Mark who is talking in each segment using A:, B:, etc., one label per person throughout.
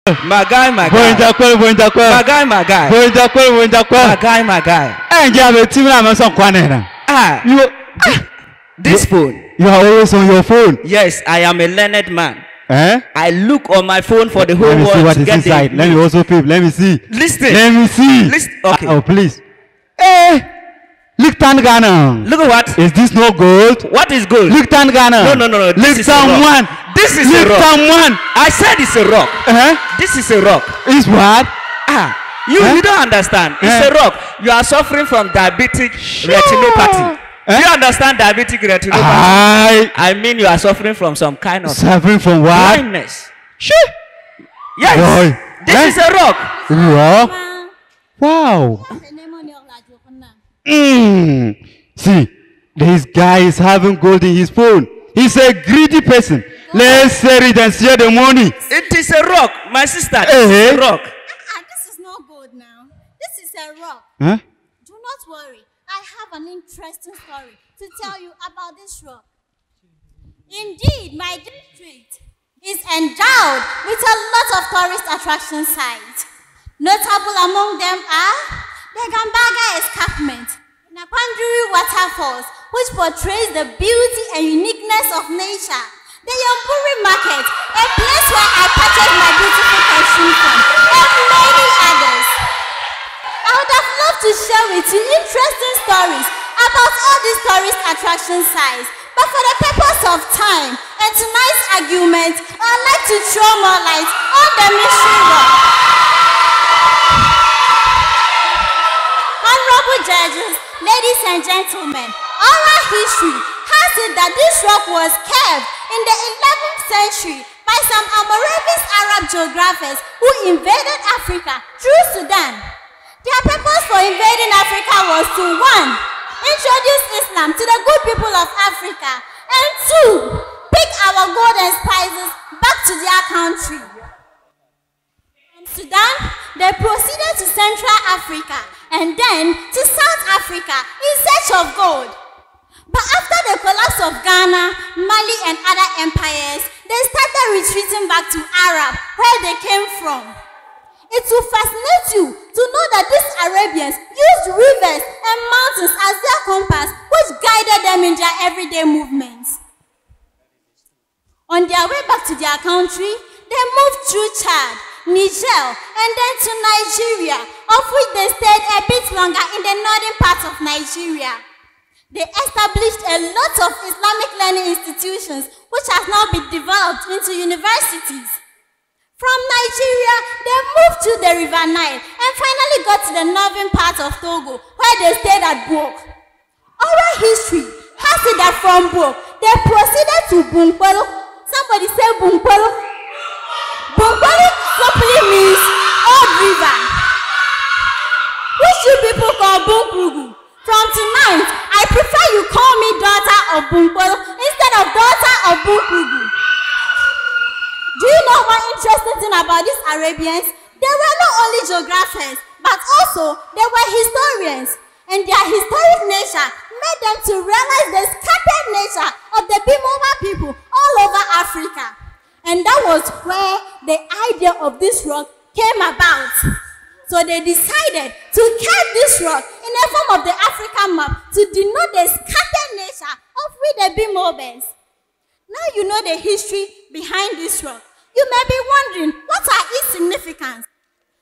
A: My guy. My guy. This phone.
B: You are always on your phone.
A: Yes, I am a learned man.
B: Eh?
A: I look on my phone for the whole world.
B: Let me see what is inside. Let me also peep. Let me see.
A: Listen.
B: Let me see.
A: Listen. Okay.
B: Oh, please. Hey! Look, Tangana.
A: Look at what?
B: Is this no gold?
A: What is gold?
B: Look, Tangana.
A: No.
B: This is someone.
A: This is a rock. I said it's a rock. This is a rock.
B: Is what?
A: You don't understand. It's a rock. You are suffering from diabetic retinopathy. Do you understand diabetic retinopathy? I mean you are suffering from some kind of
B: suffering from what?
A: Blindness. Sure. Yes. Boy. This is a rock.
B: Rock? Wow. See, this guy is having gold in his phone. He's a greedy person. Let's sell it and share the money.
A: It is a rock, my sister. This is a rock.
C: This is not gold now. This is a rock.
B: Huh?
C: Do not worry. I have an interesting story to tell you about this rock. Indeed, my district is endowed with a lot of tourist attraction sites. Notable among them are the Gambaga Escarpment, Napanduri Waterfalls, which portrays the beauty and uniqueness of nature, the Yamburi Market, a place where I purchased my beautiful perfume from, and many others. I would have loved to share with you interesting stories about all these tourist attraction sites, but for the purpose of time and tonight's argument, I'd like to throw more light on the mystery rock. Honorable judges, ladies and gentlemen, oral history has it that this rock was carved in the 11th century by some Almoravian Arab geographers who invaded Africa through Sudan. Their purpose for invading Africa was to 1. Introduce Islam to the good people of Africa, and 2. Pick our gold and spices back to their country. In Sudan, they proceeded to Central Africa and then to South Africa in search of gold. But after the collapse of Ghana, Mali and other empires, they started retreating back to Arab, where they came from. It will fascinate you to know that these Arabians used rivers and mountains as their compass, which guided them in their everyday movements. On their way back to their country, they moved through Chad, Niger, and then to Nigeria, of which they stayed a bit longer in the northern part of Nigeria. They established a lot of Islamic learning institutions, which have now been developed into universities. From Nigeria, they moved to the River Nile and finally got to the northern part of Togo, where they stayed at Bok. Oral history has it that from Bok, they proceeded to Bunkpurugu. Somebody say Bunkpurugu. Bunkpurugu simply means old river, which you people call Bunkpurugu. From tonight, I prefer you call me daughter of Bunkpurugu instead of daughter of Bunkpurugu. Do you know one interesting thing about these Arabians? They were not only geographers, but also they were historians. And their historic nature made them to realize the scattered nature of the Bimoba people all over Africa. And that was where the idea of this rock came about. So they decided to carve this rock in the form of the African map to denote the scattered nature of we the Bimobas. Now you know the history behind this rock. You may be wondering, what are its significance?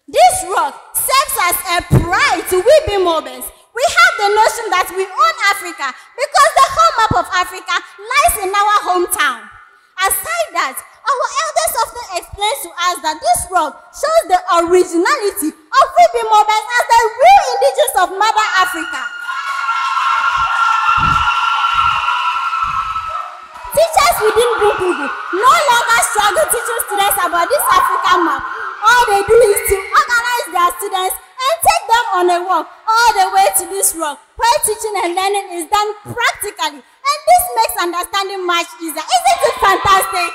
C: This rock serves as a pride to we Bimobas. We have the notion that we own Africa because the whole map of Africa lies in our hometown. Aside that, our elders often explain to us that this rock shows the originality of we Bimobas as the real indigenous of Mother Africa. Teachers within Bunkpurugu no longer struggle teaching students about this African map. All they do is to organize their students and take them on a walk all the way to this rock, where teaching and learning is done practically. And this makes understanding much easier. Isn't it fantastic?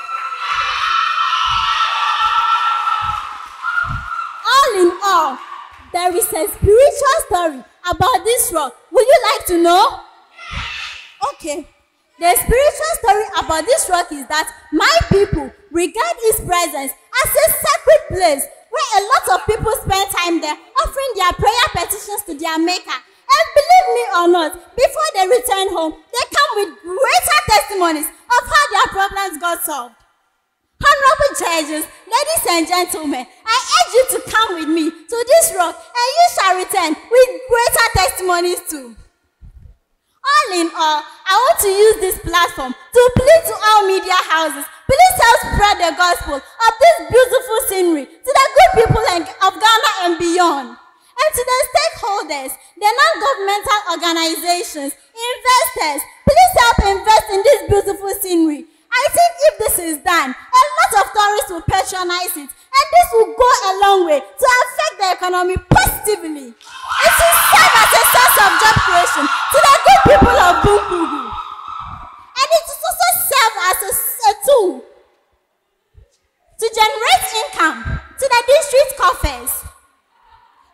C: All in all, there is a spiritual story about this rock. Would you like to know? Okay. The spiritual story about this rock is that my people regard its presence as a sacred place where a lot of people spend time there offering their prayer petitions to their maker. And believe me or not, before they return home, they come with greater testimonies of how their problems got solved. Honorable judges, ladies and gentlemen, I urge you to come with me to this rock and you shall return with greater testimonies too. All in all, I want to use this platform to plead to all media houses. Please help spread the gospel of this beautiful scenery to the good people of Ghana and beyond. And to the stakeholders, the non-governmental organizations, investors, please help invest in this beautiful scenery. I think if this is done, a lot of tourists will patronize it, and this will go a long way to affect the economy positively. It will serve as a source of job creation to the good people of Bunkpurugu. And it will also serve as a tool to generate income to the district coffers.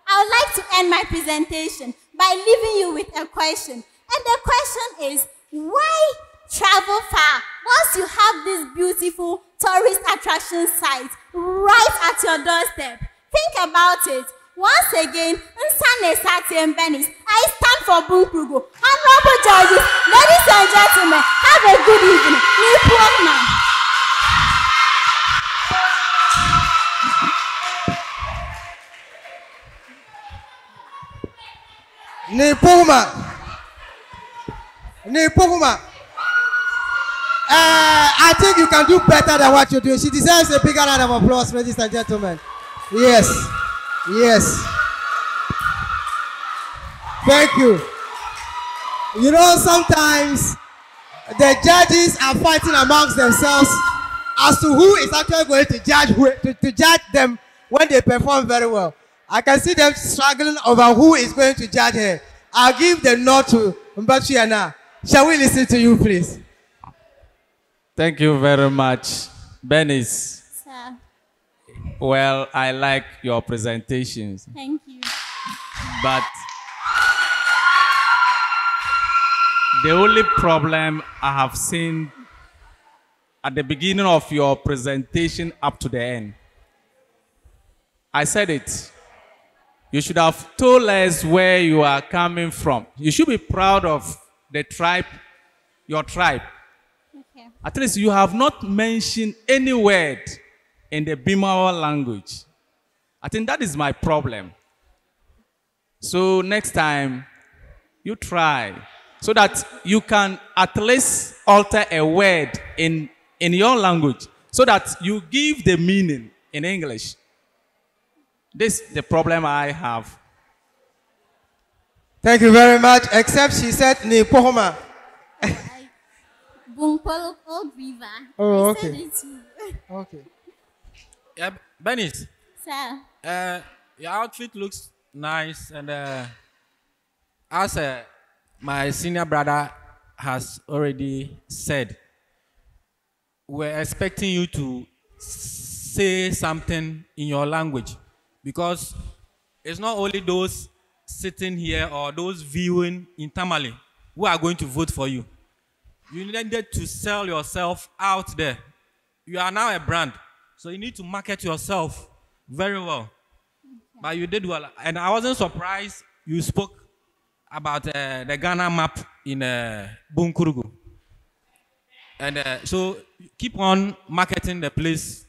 C: I would like to end my presentation by leaving you with a question. And the question is, why travel far once you have this beautiful tourist attraction site right at your doorstep? Think about it. Once again, Zaa TV and Benis, I stand for Bunkpurugu. Honorable judges, ladies and gentlemen, have a good evening.
D: Nipuma. I think you can do better than what you're doing. She deserves a bigger round of applause, ladies and gentlemen. Yes. Yes. Thank you. You know, sometimes the judges are fighting amongst themselves as to who is actually going to judge them when they perform very well. I can see them struggling over who is going to judge her. I'll give the nod to Mbachiana. Shall we listen to you, please?
E: Thank you very much, Benis.
C: Sir.
E: Well, I like your presentations.
C: Thank you.
E: But the only problem I have seen at the beginning of your presentation up to the end, I said it. You should have told us where you are coming from. You should be proud of the tribe, your tribe.
C: Okay.
E: At least you have not mentioned any word in the Bimawa language. I think that is my problem. So next time, you try so that you can at least alter a word in your language so that you give the meaning in English. This is the problem I have.
D: Thank you very much. Except she said Nipohoma.
C: Bunkpurugu Old River.
D: Oh,
C: I
D: okay.
C: said it too.
D: Okay.
F: Yeah, Benis.
C: Sir.
F: Your outfit looks nice, and as my senior brother has already said, we're expecting you to say something in your language, because it's not only those sitting here or those viewing in Tamale who are going to vote for you. You needed to sell yourself out there. You are now a brand, so you need to market yourself very well. But you did well, and I wasn't surprised you spoke about the Ghana map in Bunkpurugu. And so keep on marketing the place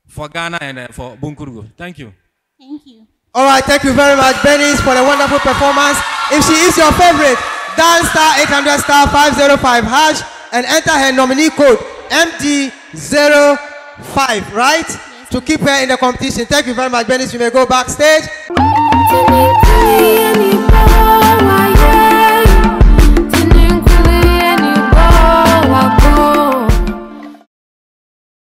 F: for Ghana and for Bunkpurugu. Thank you.
C: Thank you.
D: All right, thank you very much, Benis, for the wonderful performance. If she is your favorite, dial *800 *505# and enter her nominee code MD05, right? Yes. To keep her in the competition. Thank you very much, Benis. You may go backstage.